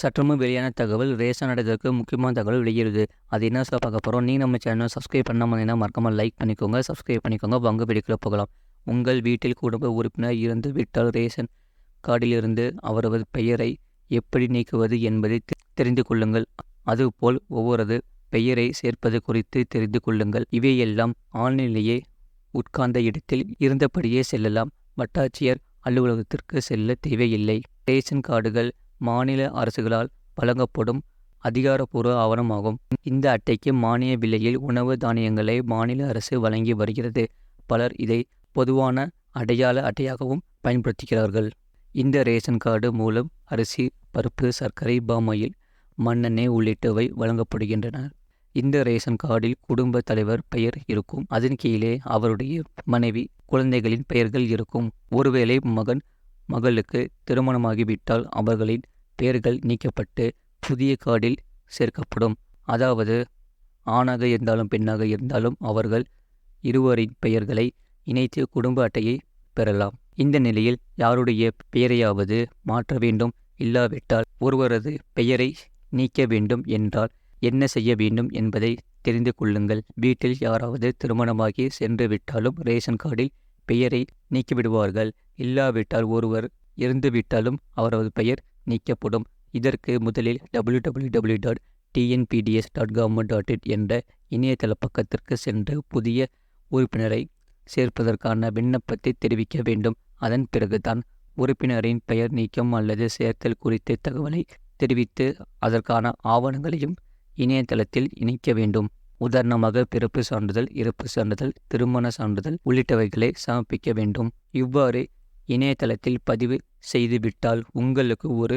சற்றுமுன் வெளியான தகவல் ரேஷன் அடைதற்கு முக்கியமான தகவல் வெளியிடுது. அது என்ன சொல்ல பார்க்க போகிறோம். நீங்கள் நம்ம சேனலை சப்ஸ்கிரைப் பண்ணாமல் இருந்தீங்கன்னா மறக்காமல் லைக் பண்ணிக்கோங்க, சப்ஸ்கிரைப் பண்ணிக்கோங்க. வாங்க வீடியோக்குள்ள போகலாம். உங்கள் வீட்டில் குடும்ப உறுப்பினர் இருந்து விட்டால் ரேஷன் கார்டிலிருந்து அவரது பெயரை எப்படி நீக்குவது என்பதை தெரிந்து கொள்ளுங்கள். அதுபோல் ஒவ்வொரு பெயரை சேர்ப்பது குறித்து தெரிந்து கொள்ளுங்கள். இவையெல்லாம் ஆன்லைனிலேயே உட்கார்ந்த இடத்தில் இருந்தபடியே செல்லலாம். வட்டாட்சியர் அலுவலகத்திற்கு செல்ல தேவையில்லை. ரேஷன் கார்டுகள் மாநில அரசுகளால் வழங்கப்படும் அதிகாரப்பூர்வ ஆவணமாகும். இந்த அட்டைக்கு மானிய விலையில் உணவு தானியங்களை மாநில அரசு வழங்கி வருகிறது. பலர் இதை பொதுவான அடையாள அட்டையாகவும் பயன்படுத்துகிறார்கள். இந்த ரேஷன் கார்டு மூலம் அரிசி, பருப்பு, சர்க்கரை, பாமாயில், மண்ணெண்ணெய் உள்ளிட்டவை வழங்கப்படுகின்றன. இந்த ரேஷன் கார்டில் குடும்ப தலைவர் பெயர் இருக்கும். அதன் கீழே அவருடைய மனைவி, குழந்தைகளின் பெயர்கள் இருக்கும். ஒருவேளை மகன், மகளுக்கு திருமணமாகிவிட்டால் அவர்களின் பெயர்கள் நீக்கப்பட்டு புதிய கார்டில் சேர்க்கப்படும். அதாவது ஆணாக இருந்தாலும் பெண்ணாக இருந்தாலும் அவர்கள் இருவரின் பெயர்களை இணைத்து குடும்ப அட்டையை பெறலாம். இந்த நிலையில் யாருடைய பெயரையாவது மாற்ற வேண்டும், இல்லாவிட்டால் ஒருவரது பெயரை நீக்க வேண்டும் என்றால் என்ன செய்ய வேண்டும் என்பதை தெரிந்து கொள்ளுங்கள். வீட்டில் யாராவது திருமணமாகி சென்று விட்டாலும் ரேஷன் கார்டில் பெயரை நீக்கிவிடுவார்கள். இல்லாவிட்டால் ஒருவர் இறந்துவிட்டாலும் அவரது பெயர் நீக்கப்படும். இதற்கு முதலில் www.tnpds.government.in என்ற இணையதள பக்கத்திற்கு சென்று புதிய உறுப்பினரை சேர்ப்பதற்கான விண்ணப்பத்தை தெரிவிக்க வேண்டும். அதன் பிறகுதான் உறுப்பினரின் பெயர் நீக்கம் அல்லது சேர்த்தல் குறித்த தகவலை தெரிவித்து அதற்கான ஆவணங்களையும் இணையதளத்தில் இணைக்க வேண்டும். உதாரணமாக பிறப்பு சான்றிதழ், இறப்பு சான்றிதழ், திருமண சான்றிதழ் உள்ளிட்டவைகளை சமர்ப்பிக்க வேண்டும். இவ்வாறு இணையதளத்தில் பதிவு செய்துவிட்டால் உங்களுக்கு ஒரு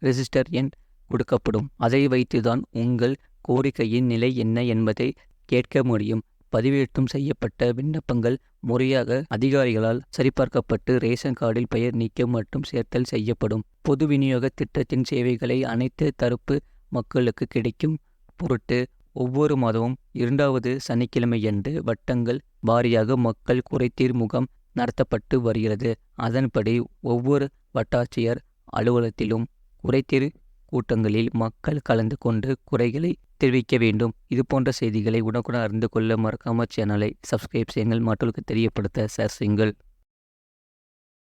ரெஜிஸ்டர் எண் கொடுக்கப்படும். அதை வைத்துதான் உங்கள் கோரிக்கையின் நிலை என்ன என்பதை கேட்க முடியும். பதிவேற்றம் செய்யப்பட்ட விண்ணப்பங்கள் முறையாக அதிகாரிகளால் சரிபார்க்கப்பட்டு ரேஷன் கார்டில் பெயர் நீக்கம் மற்றும் சேர்த்தல் செய்யப்படும். பொது விநியோக திட்டத்தின் சேவைகளை அனைத்து தரப்பு மக்களுக்கு கிடைக்கும் பொருட்டு ஒவ்வொரு மாதமும் 2வது சனிக்கிழமையன்று வட்டங்கள் வாரியாக மக்கள் குறைதீர் முகாம் நடத்தப்பட்டு வருகிறது. அதன்படி ஒவ்வொரு வட்டாட்சியர் அலுவலகத்திலும் குறைதீர் கூட்டங்களில் மக்கள் கலந்து கொண்டு குறைகளை தெரிவிக்க வேண்டும். இதுபோன்ற செய்திகளை உடனுக்குடன் அறிந்து கொள்ள மறக்காம சேனலை சப்ஸ்கிரைப் செய்யுங்கள். மற்றவர்களுக்கு தெரியப்படுத்த ஷேர் செய்யுங்கள்.